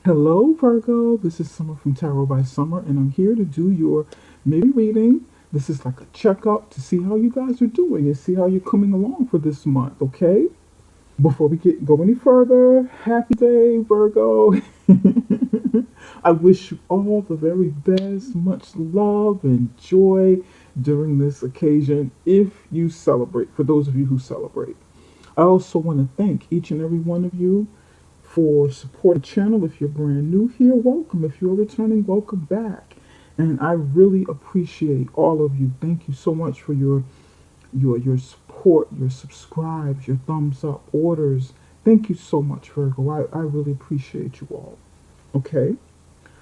Hello, Virgo. This is Summer from Taro by Summer, and I'm here to do your maybe reading. This is like a checkup to see how you guys are doing and see how you're coming along for this month, okay? Before we go any further, happy day, Virgo. I wish you all the very best, much love and joy during this occasion if you celebrate, for those of you who celebrate. I also want to thank each and every one of you for supporting the channel. If you're brand new here, welcome. If you're returning, welcome back. And I really appreciate all of you. Thank you so much for your support, your subscribes, your thumbs up, orders. Thank you so much, Virgo. I really appreciate you all. Okay,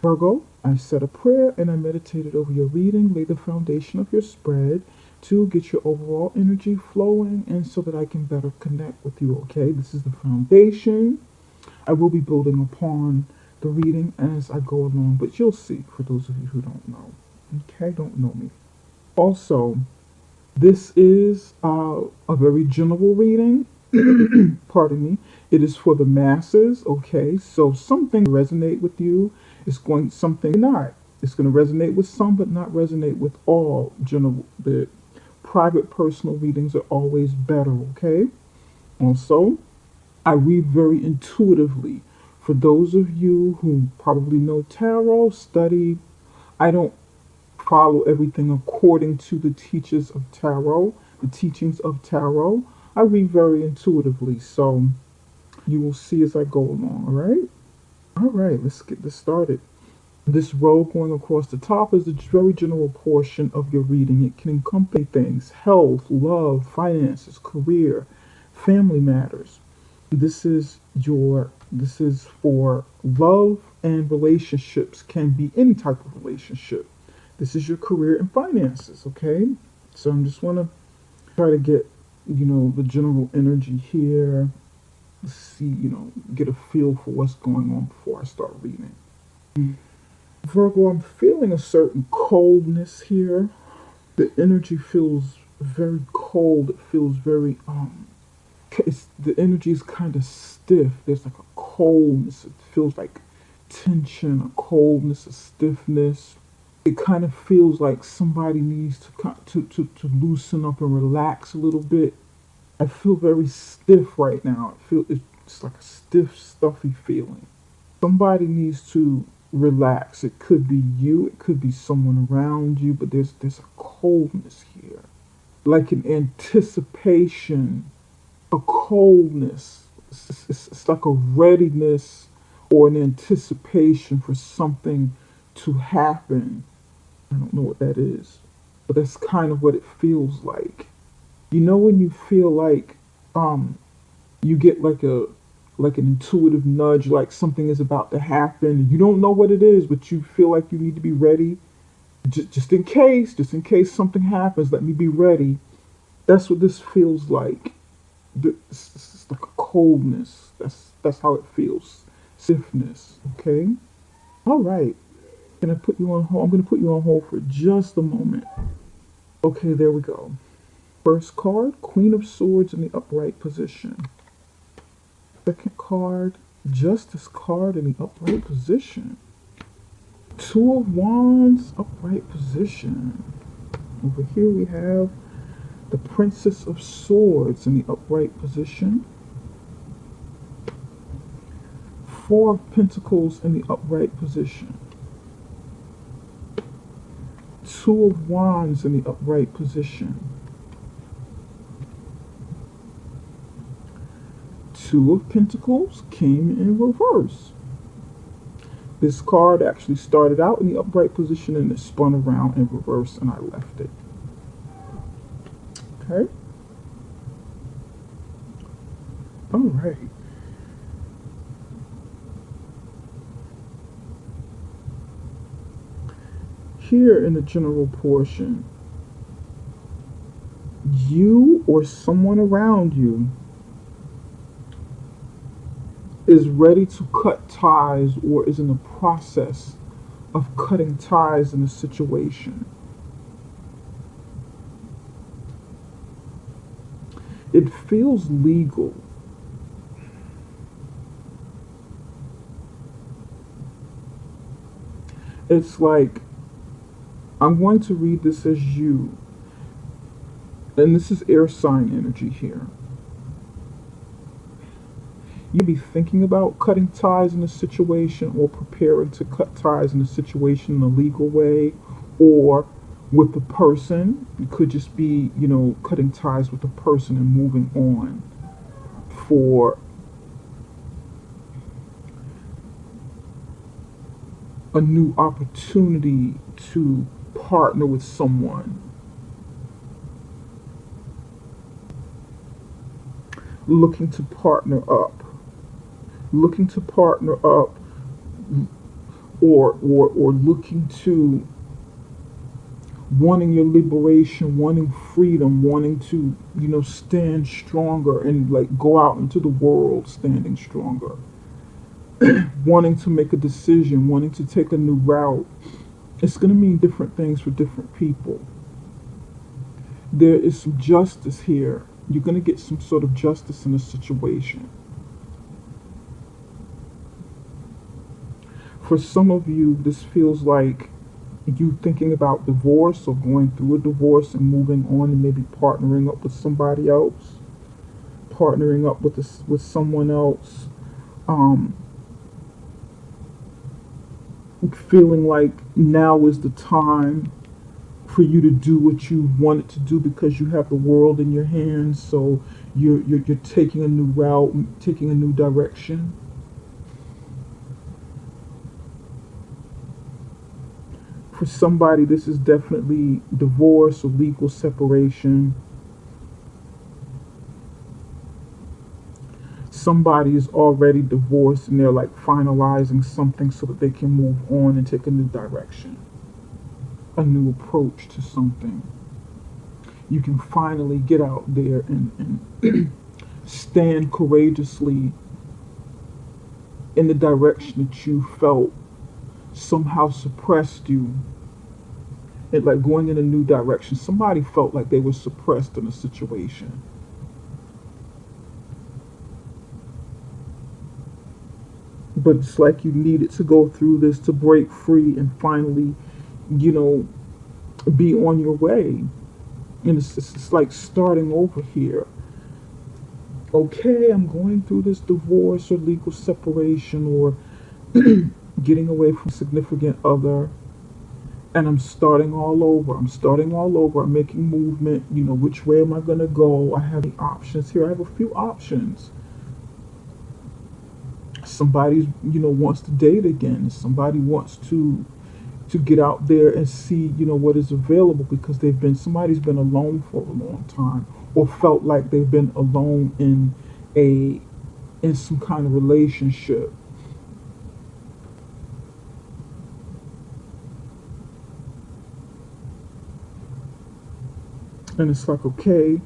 Virgo, I said a prayer and I meditated over your reading, lay the foundation of your spread to get your overall energy flowing and so that I can better connect with you. Okay, this is the foundation. I will be building upon the reading as I go along, but you'll see for those of you who don't know. Okay, don't know me. Also, this is a very general reading. Pardon me. It is for the masses. Okay, so something resonate with you. It's going something not. It's going to resonate with some, but not resonate with all. General, the private personal readings are always better. Okay. Also, I read very intuitively. For those of you who probably know tarot, study, I don't follow everything according to the teachers of tarot, the teachings of tarot. I read very intuitively, so you will see as I go along, all right? All right, let's get this started. This row going across the top is a very general portion of your reading. It can encompass things: health, love, finances, career, family matters. This is for love and relationships, can be any type of relationship. This is your career and finances, okay? So I'm just want to try to get, the general energy here. Let's see, get a feel for what's going on before I start reading. Virgo, I'm feeling a certain coldness here. The energy feels very cold. It feels very the energy is kind of stiff. There's like a coldness. It feels like tension, a coldness, a stiffness. It kind of feels like somebody needs to loosen up and relax a little bit. I feel very stiff right now. I feel it's like a stiff, stuffy feeling. Somebody needs to relax. It could be you. It could be someone around you. But there's a coldness here, like an anticipation, a coldness. It's like a readiness or an anticipation for something to happen. I don't know what that is, but that's kind of what it feels like. You know when you feel like you get like an intuitive nudge, like something is about to happen. You don't know what it is, but you feel like you need to be ready, just in case something happens. Let me be ready. That's what this feels like. It's like a coldness. That's how it feels. Stiffness. Okay. All right. Can I put you on hold? I'm going to put you on hold for just a moment. Okay, there we go. First card, Queen of Swords in the upright position. Second card, Justice card in the upright position. Two of Wands, upright position. Over here we have the Princess of Swords in the upright position. Four of Pentacles in the upright position. Two of Wands in the upright position. Two of Pentacles came in reverse. This card actually started out in the upright position and it spun around in reverse and I left it. Okay. All right. Here in the general portion, you or someone around you is ready to cut ties or is in the process of cutting ties in a situation. It feels legal. It's like, I'm going to read this as you, and this is air sign energy here. You may be thinking about cutting ties in a situation or preparing to cut ties in a situation in a legal way or with the person. It could just be, cutting ties with the person and moving on for a new opportunity to partner with someone. Looking to partner up. Looking to partner up or looking to wanting your liberation, wanting freedom, wanting to, stand stronger and like go out into the world standing stronger, wanting to make a decision, wanting to take a new route. It's going to mean different things for different people. There is some justice here. You're going to get some sort of justice in a situation. For some of you, this feels like you thinking about divorce or going through a divorce and moving on and maybe partnering up with somebody else, partnering up with someone else, um, feeling like now is the time for you to do what you wanted to do because you have the world in your hands. So you're taking a new route, taking a new direction. For somebody, this is definitely divorce or legal separation. Somebody is already divorced and they're like finalizing something so that they can move on and take a new direction, a new approach to something. You can finally get out there and stand courageously in the direction that you felt somehow suppressed you. And like going in a new direction, somebody felt like they were suppressed in a situation. But it's like you needed to go through this to break free and finally, you know, be on your way. And it's like starting over here. Okay, I'm going through this divorce or legal separation or getting away from a significant other, and I'm starting all over. I'm starting all over. I'm making movement. Which way am I going to go? I have the options here. I have a few options. Somebody, wants to date again. Somebody wants to get out there and see, what is available because somebody's been alone for a long time or felt like they've been alone in some kind of relationship. And it's like, okay,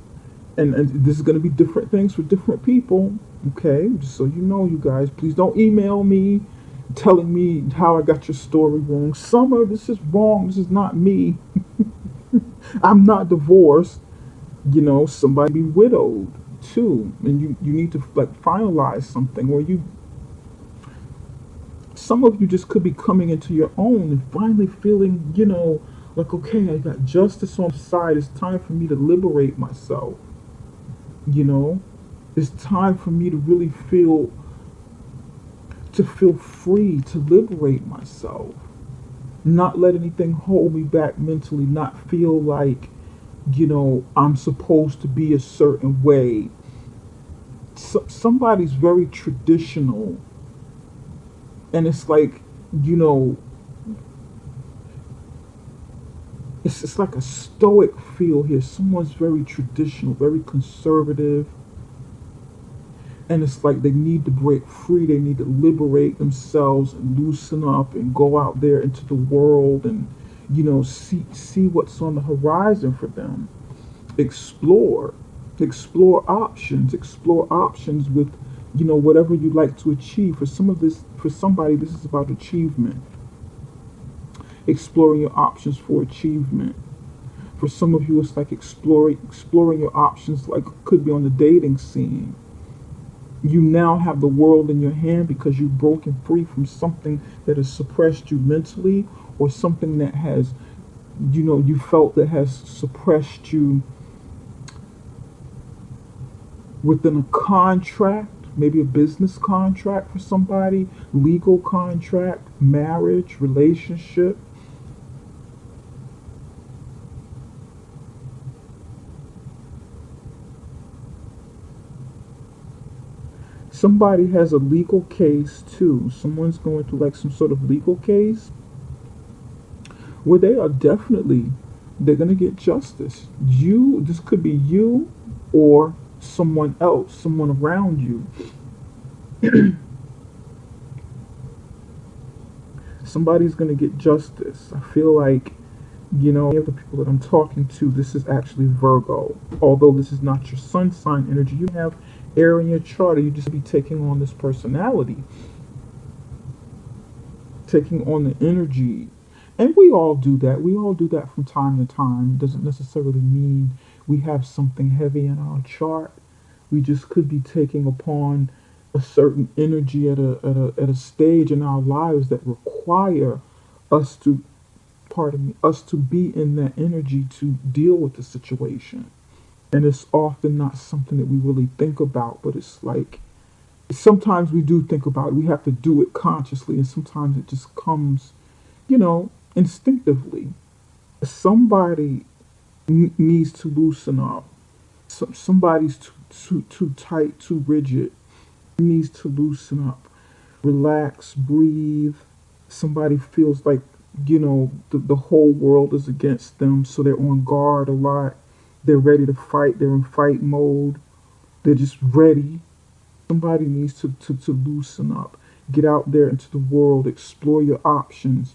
and this is going to be different things for different people. Okay, just so you know, you guys, please don't email me telling me how I got your story wrong. Summer, this is wrong. This is not me. I'm not divorced. Somebody be widowed too, and you need to like finalize something, or some of you just could be coming into your own and finally feeling, like, okay, I got justice on the side. It's time for me to liberate myself. You know, it's time for me to really feel free to liberate myself, not let anything hold me back mentally, not feel like, I'm supposed to be a certain way. Somebody's very traditional, and it's like, you know, it's like a stoic feel here. Someone's very traditional, very conservative, and it's like they need to break free. They need to liberate themselves and loosen up and go out there into the world and, see what's on the horizon for them. Explore, explore options with, whatever you'd like to achieve. For somebody, this is about achievement. Exploring your options for achievement. For some of you, it's like exploring your options, like could be on the dating scene. You now have the world in your hand because you've broken free from something that has suppressed you mentally, or something that has, you felt that has suppressed you within a contract, maybe a business contract for somebody, legal contract, marriage, relationship. Somebody has a legal case too. Someone's going through like some sort of legal case where they are definitely, they're going to get justice. This could be you or someone else, someone around you. Somebody's going to get justice. I feel like, of the people that I'm talking to, this is actually Virgo. Although this is not your sun sign energy, you have air in your chart, or you just be taking on this personality, taking on the energy. And we all do that. We all do that from time to time. It doesn't necessarily mean we have something heavy in our chart. We just could be taking upon a certain energy at a stage in our lives that require us to, pardon me, us to be in that energy to deal with the situation. And it's often not something that we really think about, but it's like sometimes we do think about it. We have to do it consciously, and sometimes it just comes, instinctively. Somebody needs to loosen up. Somebody's too tight, too rigid. Needs to loosen up, relax, breathe. Somebody feels like, the whole world is against them, so they're on guard a lot. They're ready to fight. They're in fight mode. They're just ready. Somebody needs to loosen up. Get out there into the world. Explore your options.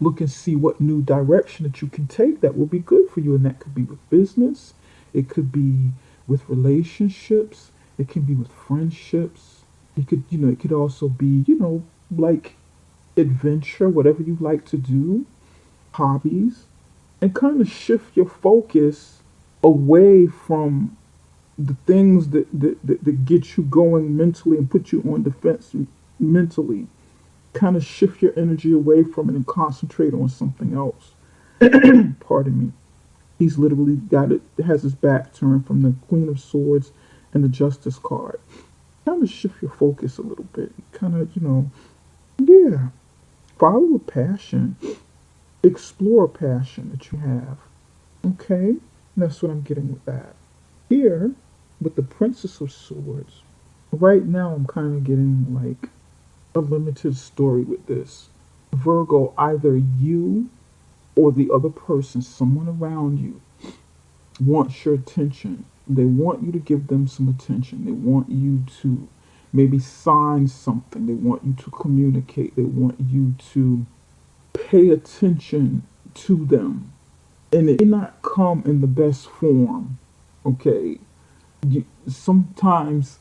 Look and see what new direction that you can take that will be good for you. And that could be with business. It could be with relationships. It can be with friendships. It could also be, like adventure, whatever you like to do, hobbies, and kind of shift your focus away from the things that get you going mentally and put you on defense mentally. Kind of shift your energy away from it and concentrate on something else. Pardon me. He's literally has his back turned from the Queen of Swords and the Justice card. Kind of shift your focus a little bit. Kind of, yeah. Follow a passion. Explore a passion that you have. Okay? And that's what I'm getting with that. Here, with the Princess of Swords, right now I'm kind of getting like a limited story with this. Virgo, either you or the other person, someone around you, wants your attention. They want you to give them some attention. They want you to maybe sign something. They want you to communicate. They want you to pay attention to them. And it may not come in the best form. Okay. Sometimes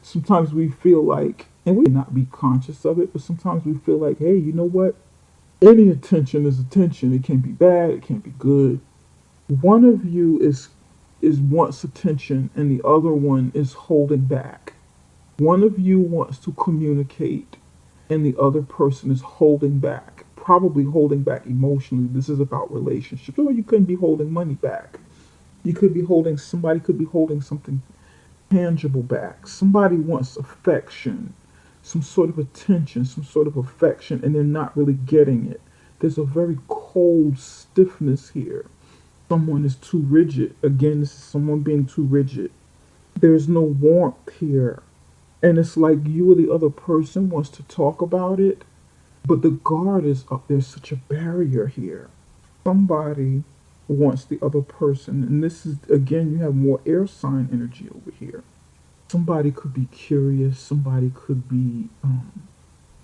sometimes we feel like, and we may not be conscious of it, but sometimes we feel like, hey, you know what? Any attention is attention. It can be bad, it can be good. One of you is wants attention and the other one is holding back. One of you wants to communicate and the other person is holding back. Probably holding back emotionally. This is about relationships. Or you couldn't be holding money back. Somebody could be holding something tangible back. Somebody wants affection, some sort of attention, some sort of affection, and they're not really getting it. There's a very cold stiffness here. Someone is too rigid. Again, this is someone being too rigid. There's no warmth here. And it's like you or the other person wants to talk about it, but the guard is up. There's such a barrier here. Somebody wants the other person, and this is, again, you have more air sign energy over here. Somebody could be curious. Somebody could be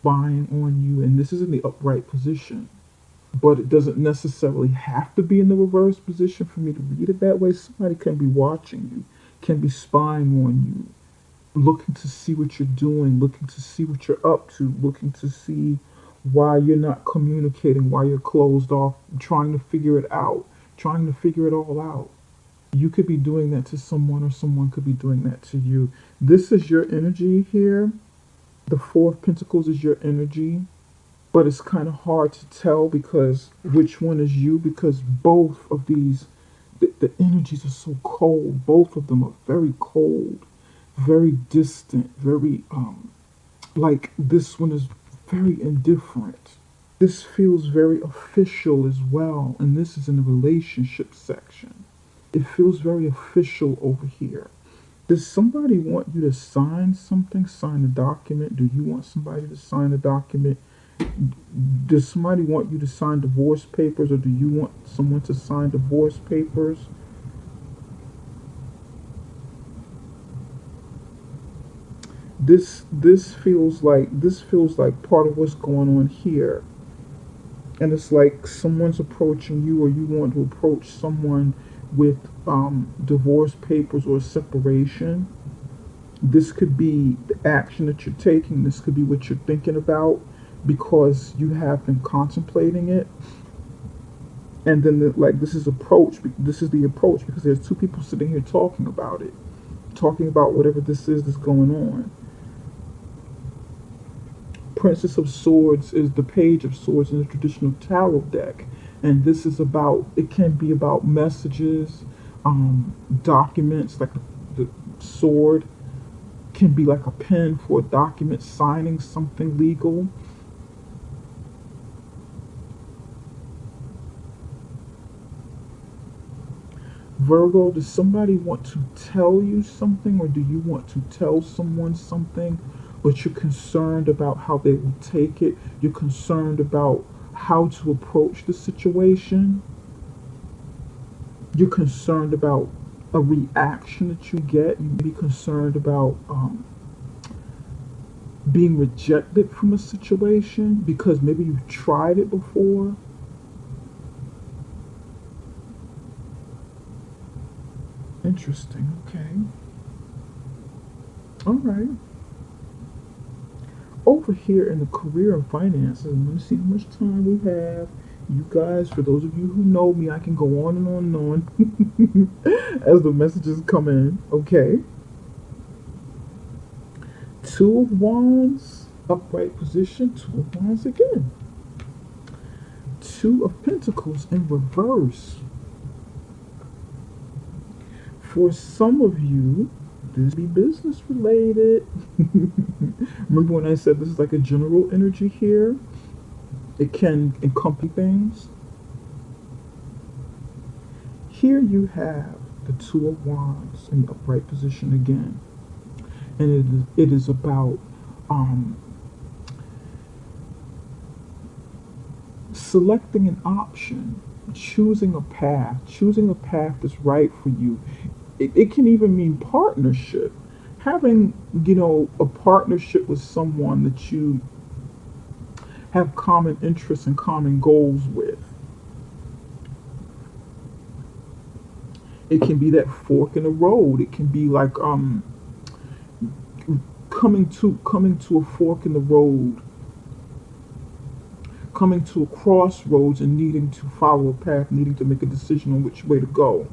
spying on you, and this is in the upright position. But it doesn't necessarily have to be in the reverse position for me to read it that way. Somebody can be watching you, can be spying on you, looking to see what you're doing, looking to see what you're up to, looking to see why you're not communicating, why you're closed off, trying to figure it out, trying to figure it all out. You could be doing that to someone, or someone could be doing that to you. This is your energy here. The Four of Pentacles is your energy, but it's kind of hard to tell because which one is you, because both of these, the energies are so cold. Both of them are very cold, very distant, very like this one is very indifferent. This feels very official as well, and this is in the relationship section. It feels very official over here. Does somebody want you to sign something, sign a document? Do you want somebody to sign a document? Does somebody want you to sign divorce papers, or do you want someone to sign divorce papers? This feels like part of what's going on here, and it's like someone's approaching you, or you want to approach someone with divorce papers or separation. This could be the action that you're taking. This could be what you're thinking about because you have been contemplating it. And then, like, this is approach. This is the approach because there's two people sitting here talking about it, talking about whatever this is that's going on. Princess of Swords is the Page of Swords in the traditional tarot deck, and this is about. It can be about messages, documents. Like the sword can be like a pen for a document, signing something legal. Virgo, does somebody want to tell you something, or do you want to tell someone something, but you're concerned about how they will take it? You're concerned about how to approach the situation. You're concerned about a reaction that you get. You may be concerned about being rejected from a situation because maybe you've tried it before. Interesting. Okay. All right. Over here in the career and finances, I'm going to see how much time we have. You guys, for those of you who know me, I can go on and on and on as the messages come in. Okay. Two of Wands, upright position. Two of Wands again. Two of Pentacles in reverse. For some of you, this be business related. Remember when I said this is like a general energy here? It can encompass things. Here you have the Two of Wands in the upright position again. And it is about selecting an option, choosing a path that's right for you. It can even mean partnership. Having, a partnership with someone that you have common interests and common goals with. It can be that fork in the road. It can be like coming to a fork in the road, coming to a crossroads and needing to follow a path, needing to make a decision on which way to go.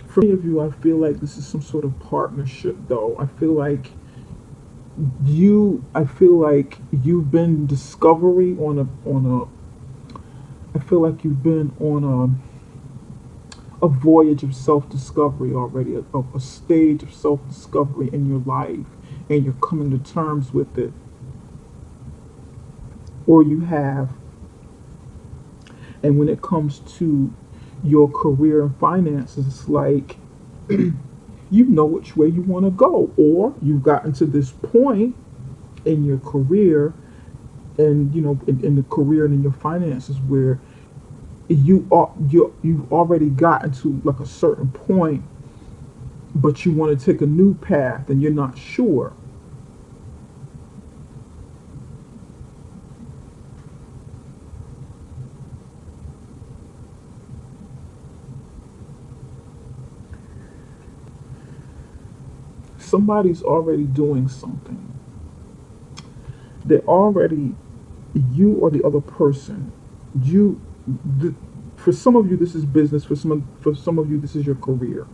For many of you, I feel like this is some sort of partnership, though. I feel like you've been discovery I feel like you've been on a voyage of self-discovery already, a stage of self-discovery in your life, and you're coming to terms with it. Or you have, and when it comes to your career and finances, it's like you know which way you want to go, or you've gotten to this point in your career and in the career and in your finances where you've already gotten to like a certain point, but you want to take a new path and you're not sure. Somebody's already doing something. They're already, you or the other person, you th- for some of you this is business, for some of you this is your career.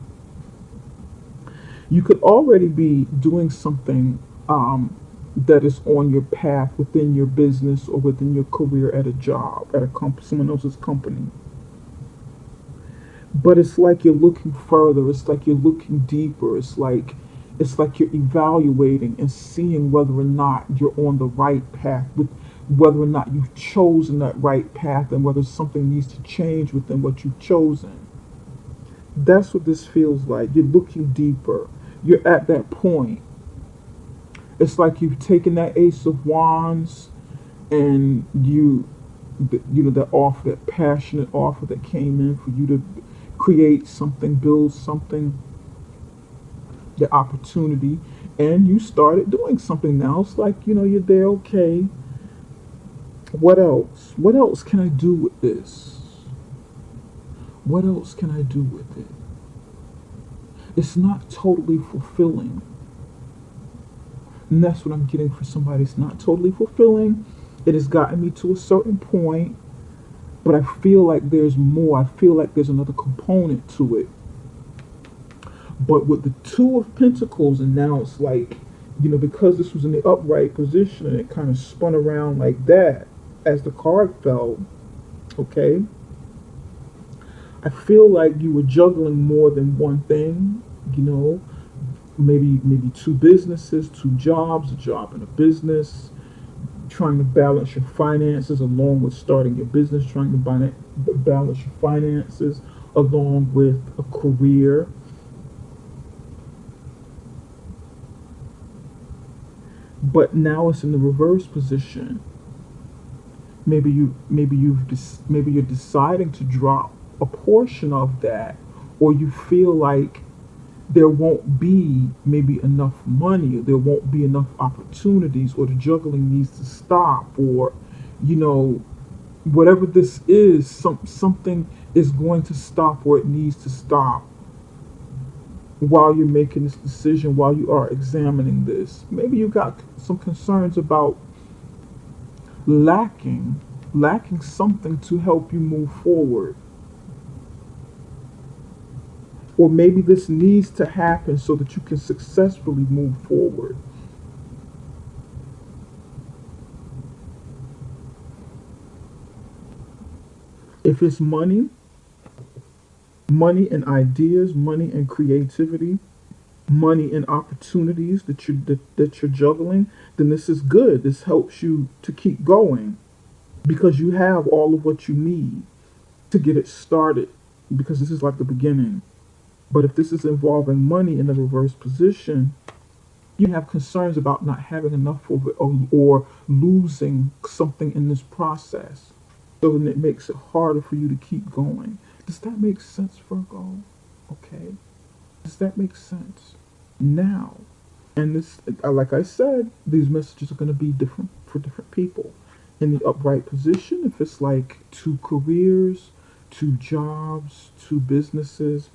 You could already be doing something that is on your path within your business or within your career at a job, at a someone else's company. But it's like you're looking further. It's like you're looking deeper. It's like you're evaluating and seeing whether or not you're on the right path, with whether or not you've chosen that right path, and whether something needs to change within what you've chosen. That's what this feels like. You're looking deeper. You're at that point. It's like you've taken that Ace of Wands and that offer, that passionate offer that came in for you to create something, build something, the opportunity, and you started doing something. Now it's like, you're there. Okay, what else? What else can I do with this? What else can I do with it? It's not totally fulfilling. And that's what I'm getting for somebody. It's not totally fulfilling. It has gotten me to a certain point, but I feel like there's more. I feel like there's another component to it. But with the Two of Pentacles, and now it's like, because this was in the upright position and it kind of spun around like that as the card fell, okay? I feel like you were juggling more than one thing, you know, maybe two businesses, two jobs, a job and a business, trying to balance your finances along with starting your business, trying to balance your finances along with a career. But now it's in the reverse position. Maybe you're deciding to drop a portion of that, or you feel like there won't be maybe enough money, or there won't be enough opportunities, or the juggling needs to stop, or you know whatever this is, something is going to stop, or it needs to stop while you're making this decision, while you are examining this. Maybe you got some concerns about lacking lacking something to help you move forward, or maybe this needs to happen so that you can successfully move forward. If it's money and ideas, money and creativity, money and opportunities that you're juggling, then this is good. This helps you to keep going because you have all of what you need to get it started, because this is like the beginning. But if this is involving money in the reverse position, you have concerns about not having enough of it, or losing something in this process. So then it makes it harder for you to keep going. Does that make sense, Virgo? Okay. Does that make sense? Now, and this, like I said, these messages are going to be different for different people. In the upright position, if it's like two careers, two jobs, two businesses,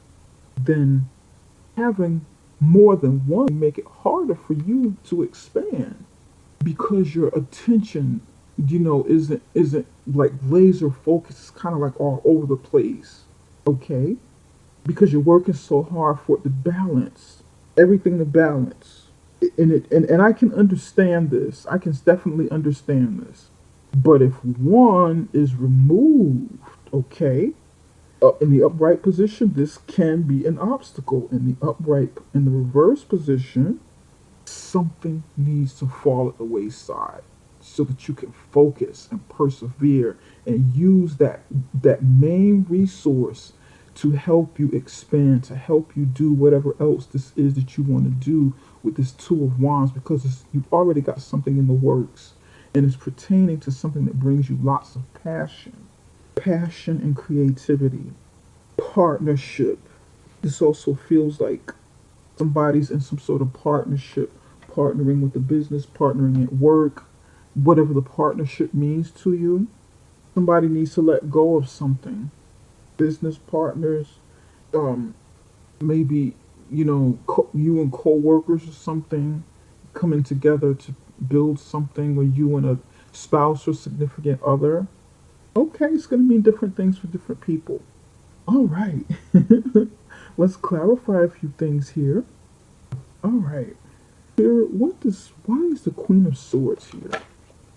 then having more than one make it harder for you to expand, because your attention, isn't like laser focused. It's kind of like all over the place. Okay, because you're working so hard for it to balance, everything to balance. And I can understand this. I can definitely understand this. But if one is removed, okay, in the upright position, this can be an obstacle. In the reverse position, something needs to fall at the wayside so that you can focus and persevere and use that main resource to help you expand, to help you do whatever else this is that you want to do with this Two of Wands, because you've already got something in the works, and it's pertaining to something that brings you lots of passion and creativity, partnership. This also feels like somebody's in some sort of partnership, partnering with the business, partnering at work, whatever the partnership means to you. Somebody needs to let go of something. Business partners, um, maybe, you and co-workers or something coming together to build something, or you and a spouse or significant other. Okay, it's going to mean different things for different people. All right. Let's clarify a few things here. All right. Spirit, why is the Queen of Swords here?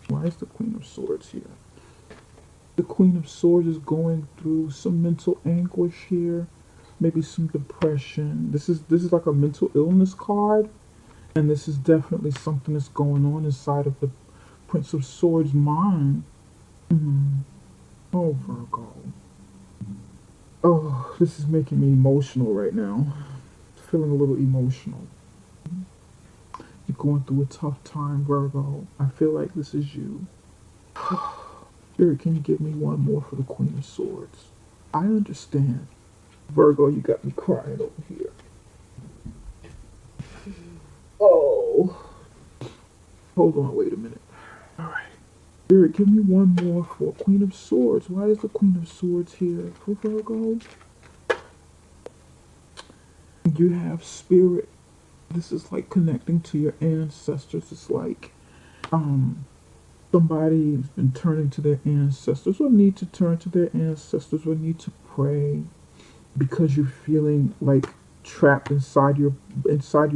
Why is the Queen of Swords here? The Queen of Swords is going through some mental anguish here, maybe some depression. This is like a mental illness card, and this is definitely something that's going on inside of the Prince of Swords' mind. Mm. Oh, Virgo. Oh, this is making me emotional right now. Feeling a little emotional. You're going through a tough time, Virgo. I feel like this is you. Spirit, can you give me one more for the Queen of Swords? I understand. Virgo, you got me crying over here. Oh. Hold on, wait a minute. Alright. Spirit, give me one more for Queen of Swords. Why is the Queen of Swords here for Virgo? You have Spirit. This is like connecting to your ancestors. It's like somebody's been turning to their ancestors or need to turn to their ancestors or need to pray because you're feeling like trapped inside your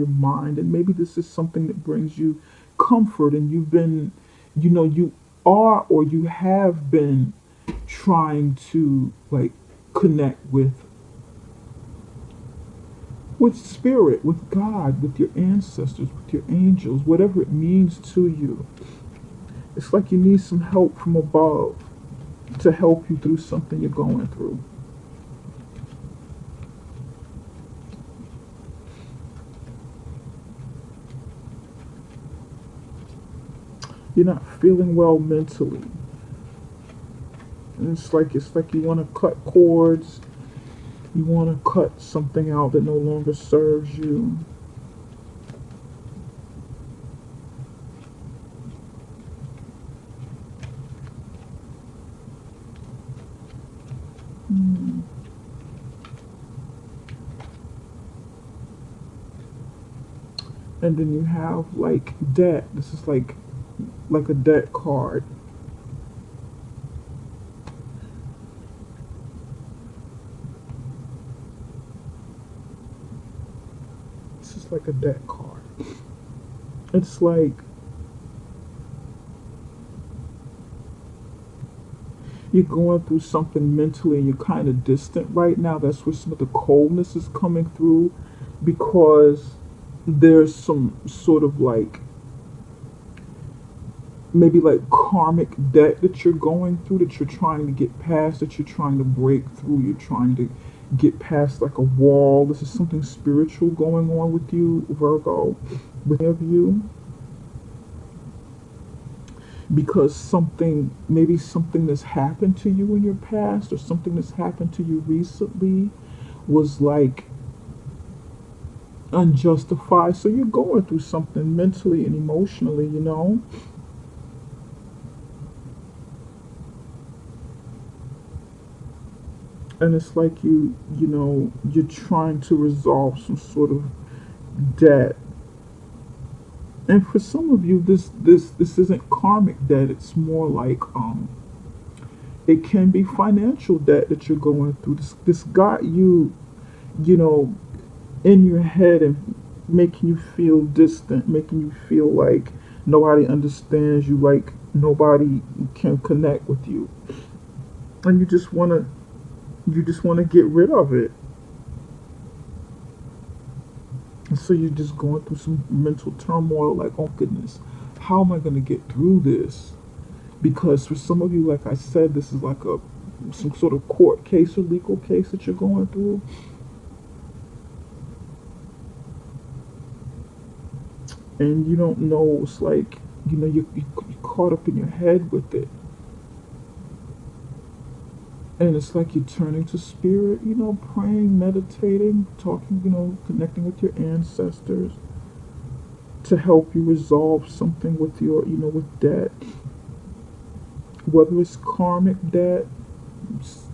mind, and maybe this is something that brings you comfort, and you've been, you are or you have been trying to like connect with spirit, with God, with your ancestors, with your angels, whatever it means to you. It's like you need some help from above to help you through something you're going through. You're not feeling well mentally. And it's like you want to cut cords. You want to cut something out that no longer serves you. Hmm. And then you have like debt. This is like a debt card. This is like a debt card. It's like you're going through something mentally and you're kind of distant right now. That's where some of the coldness is coming through because there's some sort of like maybe like karmic debt that you're going through, that you're trying to get past, that you're trying to break through, you're trying to get past like a wall. This is something spiritual going on with you, Virgo, with any of you, because maybe something that's happened to you in your past or something that's happened to you recently was like unjustified. So you're going through something mentally and emotionally. And it's like you're trying to resolve some sort of debt. And for some of you, this isn't karmic debt. It's more like it can be financial debt that you're going through. This got you know in your head and making you feel distant, making you feel like nobody understands you, like nobody can connect with you, and you just want to get rid of it. And so you're just going through some mental turmoil, like, oh goodness, how am I going to get through this? Because for some of you, like I said, this is like some sort of court case or legal case that you're going through, and you don't know. It's like you're caught up in your head with it, and it's like you're turning to spirit, praying, meditating, talking, connecting with your ancestors to help you resolve something with with debt, whether it's karmic debt,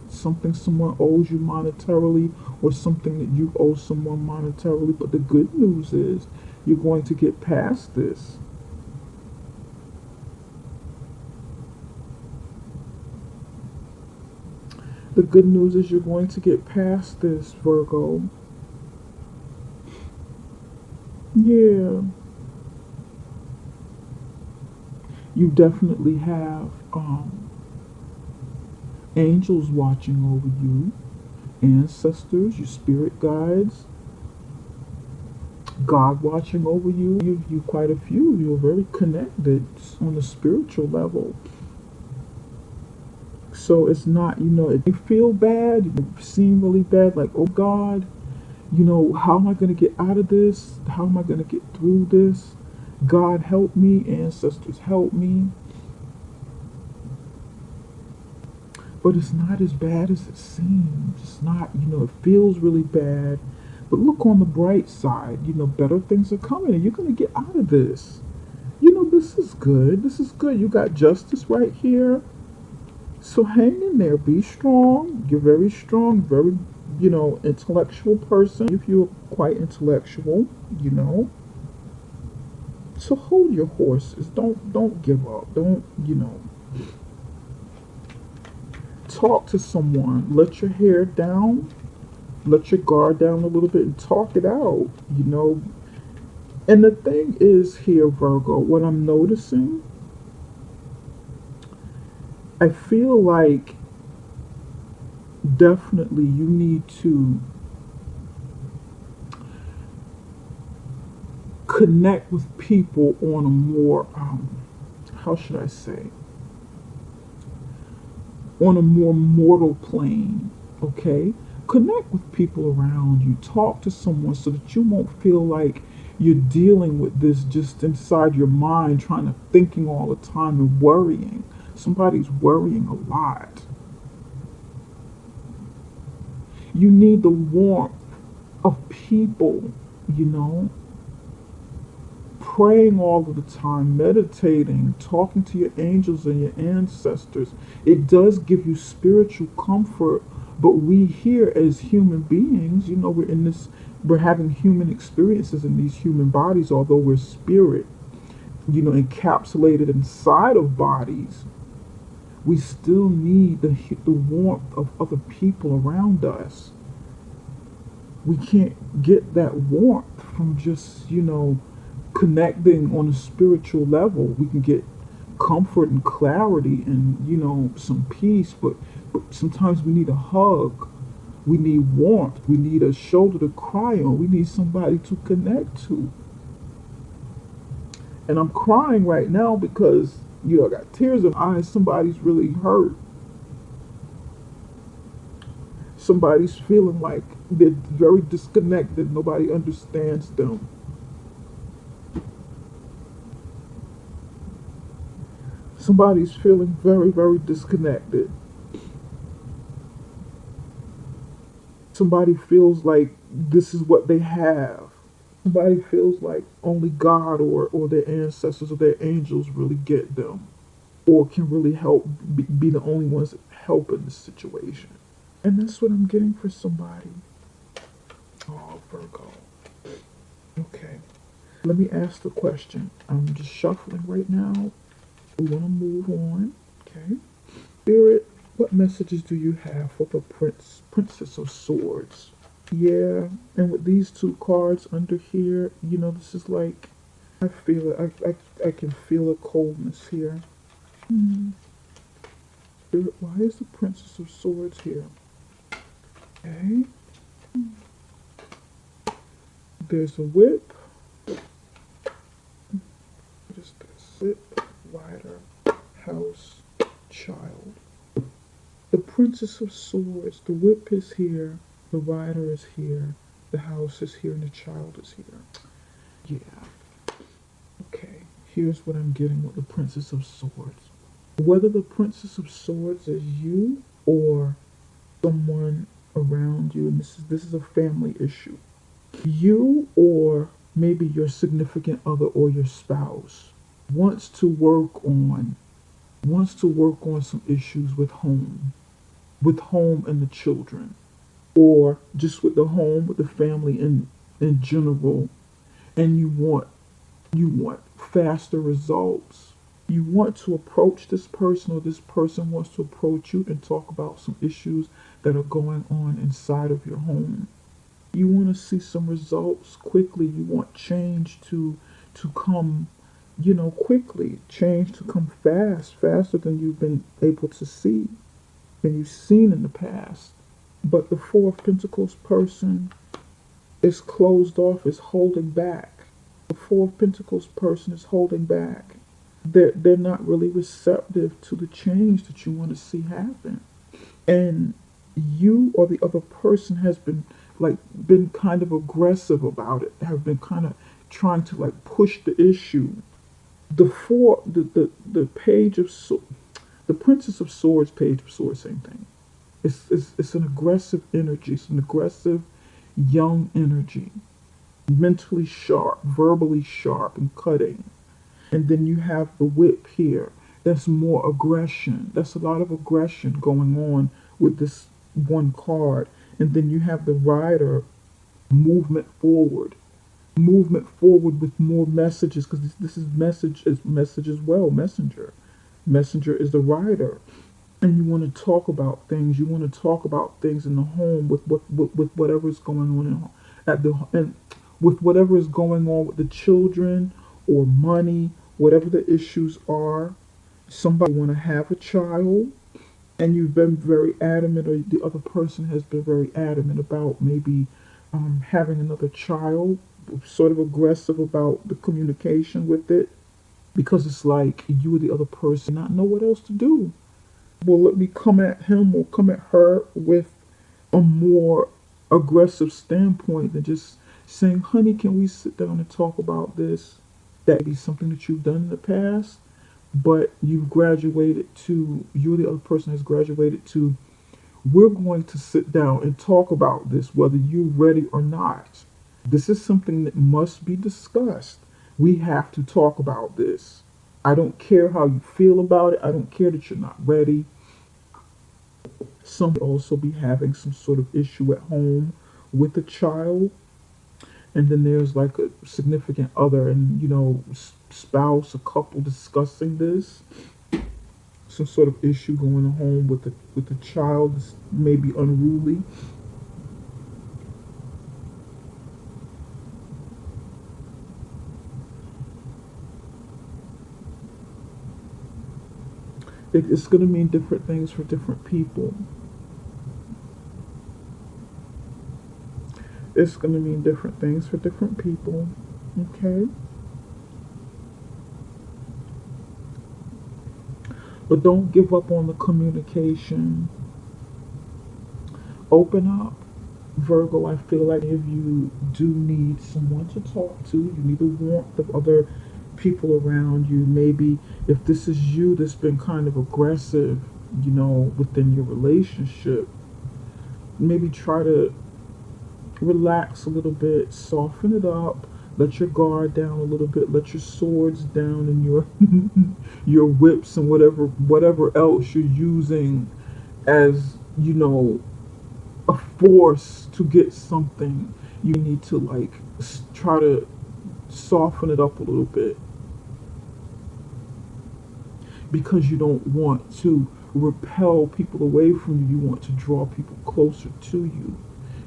something someone owes you monetarily, or something that you owe someone monetarily. But the good news is you're going to get past this. The good news is you're going to get past this, Virgo. Yeah, you definitely have angels watching over you, ancestors, your spirit guides, God watching over you. You quite a few. You're very connected on a spiritual level. So it's not, if you feel bad, you seem really bad, like, oh God, how am I going to get out of this? How am I going to get through this? God help me, ancestors help me. But it's not as bad as it seems. It's not, it feels really bad. But look on the bright side, better things are coming and you're going to get out of this. This is good. This is good. You got justice right here. So hang in there. Be strong. You're very strong, very, intellectual person. If you're quite intellectual, you know. So hold your horses. Don't give up. Don't, talk to someone. Let your hair down. Let your guard down a little bit and talk it out. And the thing is here, Virgo, what I'm noticing, I feel like definitely you need to connect with people on a more, how should I say, on a more mortal plane, okay? Connect with people around you. Talk to someone so that you won't feel like you're dealing with this just inside your mind, trying to thinking all the time and worrying. Somebody's worrying a lot. You need the warmth of people, you know, praying all of the time, meditating, talking to your angels and your ancestors. It does give you spiritual comfort, but we here as human beings, we're having human experiences in these human bodies, although we're spirit, encapsulated inside of bodies. We still need the warmth of other people around us. We can't get that warmth from just, connecting on a spiritual level. We can get comfort and clarity and, some peace, but sometimes we need a hug. We need warmth. We need a shoulder to cry on. We need somebody to connect to. And I'm crying right now because, I got tears in my eyes. Somebody's really hurt. Somebody's feeling like they're very disconnected. Nobody understands them. Somebody's feeling very, very disconnected. Somebody feels like this is what they have. Somebody feels like only God or their ancestors or their angels really get them or can really help, be the only ones that help in this situation. And that's what I'm getting for somebody. Oh, Virgo. Okay. Let me ask the question. I'm just shuffling right now. We want to move on. Okay. Spirit, what messages do you have for the Princess of Swords? Yeah, and with these two cards under here, this is like, I feel it. I can feel a coldness here. Spirit, why is the Princess of Swords here? Okay. There's a whip. What is this? Whip, rider, house, child. The Princess of Swords, the whip is here, the rider is here, the house is here, and the child is here. Yeah. Okay, here's what I'm getting with the Princess of Swords. Whether the Princess of Swords is you or someone around you, and this is a family issue. You or maybe your significant other or your spouse wants to work on some issues with home and the children, or just with the home, with the family in general, and you want faster results. You want to approach this person, or this person wants to approach you and talk about some issues that are going on inside of your home. You want to see some results quickly. You want change to come, quickly. Change to come fast, faster than you've been able to see, than you've seen in the past. But the Four of Pentacles person is closed off, is holding back. The Four of Pentacles person is holding back. They're not really receptive to the change that you want to see happen. And you or the other person has been kind of aggressive about it, have been kind of trying to like push the issue. The page of the Princess of Swords, page of swords, same thing. It's an aggressive energy. It's an aggressive young energy, mentally sharp, verbally sharp and cutting. And then you have the whip here. That's more aggression. That's a lot of aggression going on with this one card. And then you have the rider, movement forward. Movement forward with more messages, because this is message as well. Messenger. Messenger is the rider. And you want to talk about things. You want to talk about things in the home with whatever is going on and with whatever is going on with the children or money, whatever the issues are. Somebody want to have a child, and you've been very adamant, or the other person has been very adamant about maybe having another child, sort of aggressive about the communication with it, because it's like you or the other person not know what else to do. Well, let me come at him or come at her with a more aggressive standpoint than just saying, honey, can we sit down and talk about this? That be something that you've done in the past, but you've graduated to, you or the other person has graduated to, we're going to sit down and talk about this, whether you're ready or not. This is something that must be discussed. We have to talk about this. I don't care how you feel about it. I don't care that you're not ready. Some may also be having some sort of issue at home with a child. And then there's like a significant other and, spouse, a couple discussing this. Some sort of issue going on home with the child that's maybe unruly. It's going to mean different things for different people. It's going to mean different things for different people. Okay? But don't give up on the communication. Open up. Virgo, I feel like if you do need someone to talk to, you need the warmth of other people around you. Maybe if this is you that's been kind of aggressive, within your relationship, maybe try to relax a little bit, soften it up, let your guard down a little bit, let your swords down and your your whips and whatever else you're using as, a force to get something. You need to like try to soften it up a little bit, because you don't want to repel people away from you. You want to draw people closer to you.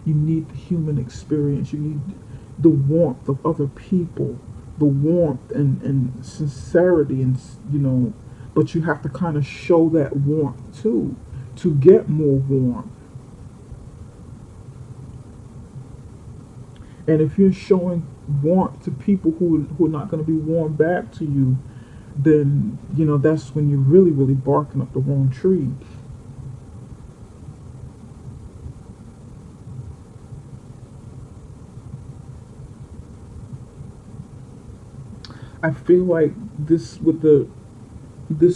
You need the human experience. You need the warmth of other people, the warmth and sincerity, and but you have to kind of show that warmth too, to get more warmth. And if you're showing warmth to people who are not going to be warm back to you, then that's when you're really, really barking up the wrong tree. I feel like this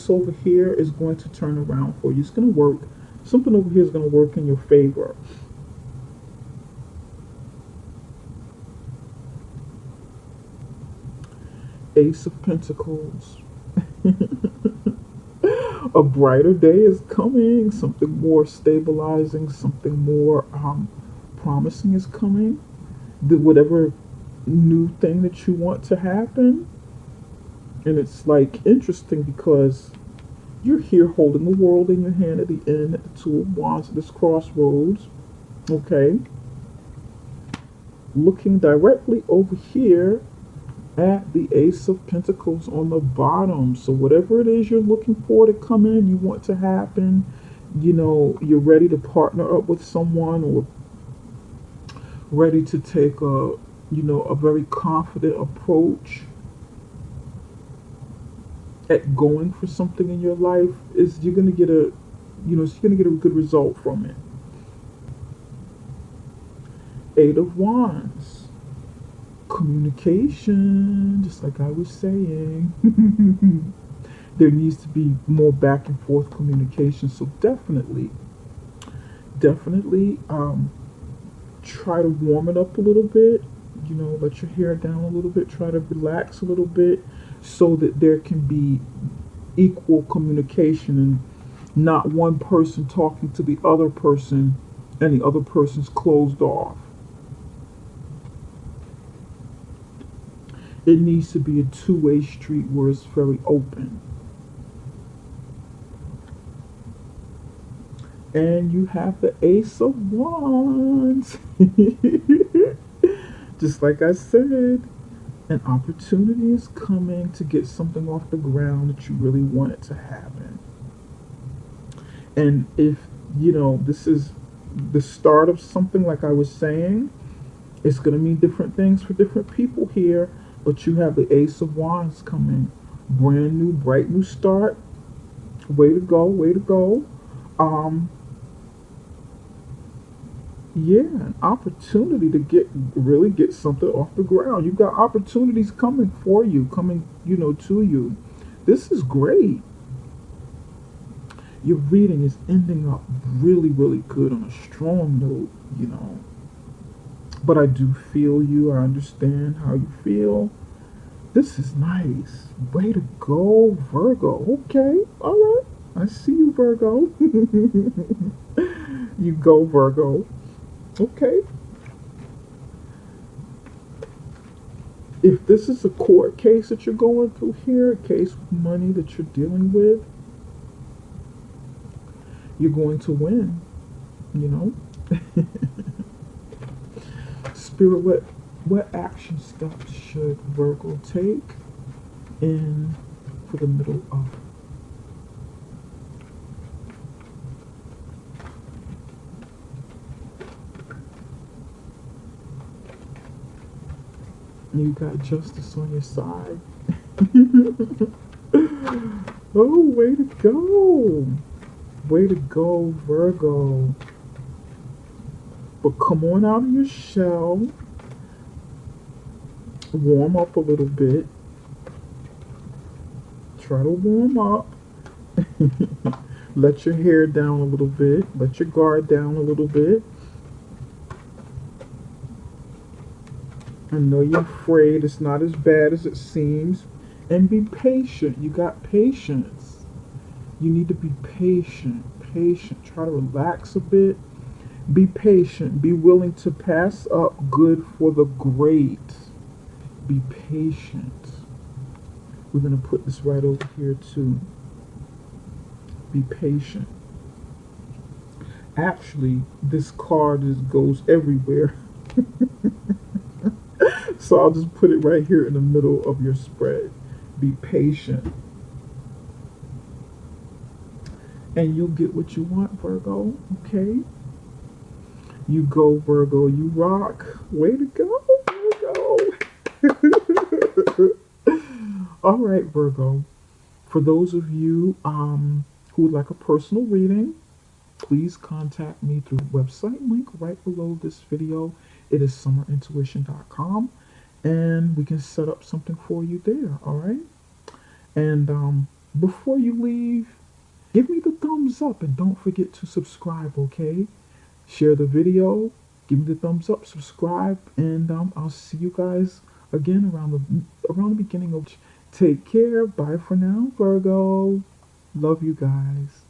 over here is going to turn around for you. It's going to work. Something over here is going to work in your favor. Ace of Pentacles. A brighter day is coming. Something more stabilizing, something more promising is coming. Whatever new thing that you want to happen, And it's like interesting because you're here holding the world in your hand at the end, at the Two of Wands, at this crossroads. Okay, looking directly over here at the Ace of Pentacles on the bottom. So whatever it is you're looking for to come in, you want to happen, you know, you're ready to partner up with someone, or ready to take a, you know, a very confident approach at going for something in your life, is you're going to get a, you know, you're going to get a good result from it. Eight of Wands. Communication, just like I was saying. There needs to be more back and forth communication. So definitely try to warm it up a little bit. You know, let your hair down a little bit. Try to relax a little bit so that there can be equal communication and not one person talking to the other person and the other person's closed off. It needs to be a two-way street where it's very open. And you have the Ace of Wands. Just like I said, an opportunity is coming to get something off the ground that you really want it to happen. And if, you know, this is the start of something, like I was saying, it's going to mean different things for different people here. But you have the Ace of Wands coming. Brand new, bright new start. Way to go, way to go. Yeah, an opportunity to really get something off the ground. You've got opportunities coming for you, coming, you know, to you. This is great. Your reading is ending up really, really good on a strong note, you know. But I do feel you. I understand how you feel. This is nice. Way to go, Virgo. Okay, all right. I see you, Virgo. You go, Virgo. Okay. If this is a court case that you're going through here, a case with money that you're dealing with, you're going to win, you know. Spirit, what action steps should Virgo take in for the middle of? You got justice on your side. Oh, way to go. Way to go, Virgo. But come on out of your shell. Warm up a little bit. Try to warm up. Let your hair down a little bit. Let your guard down a little bit. I know you're afraid. It's not as bad as it seems. And be patient. You got patience. You need to be patient. Patient. Try to relax a bit. Be patient. Be willing to pass up good for the great. Be patient. We're going to put this right over here too. Be patient. Actually, this card goes everywhere. So I'll just put it right here in the middle of your spread. Be patient. And you'll get what you want, Virgo. Okay? You go, Virgo. You rock. Way to go, Virgo. All right, Virgo. For those of you who would like a personal reading, please contact me through the website link right below this video. It is summerintuition.com, and we can set up something for you there, all right? And before you leave, give me the thumbs up, and don't forget to subscribe, okay? Share the video, give me the thumbs up, subscribe, and I'll see you guys again around the beginning of. Take care. Bye for now, Virgo. Love you guys.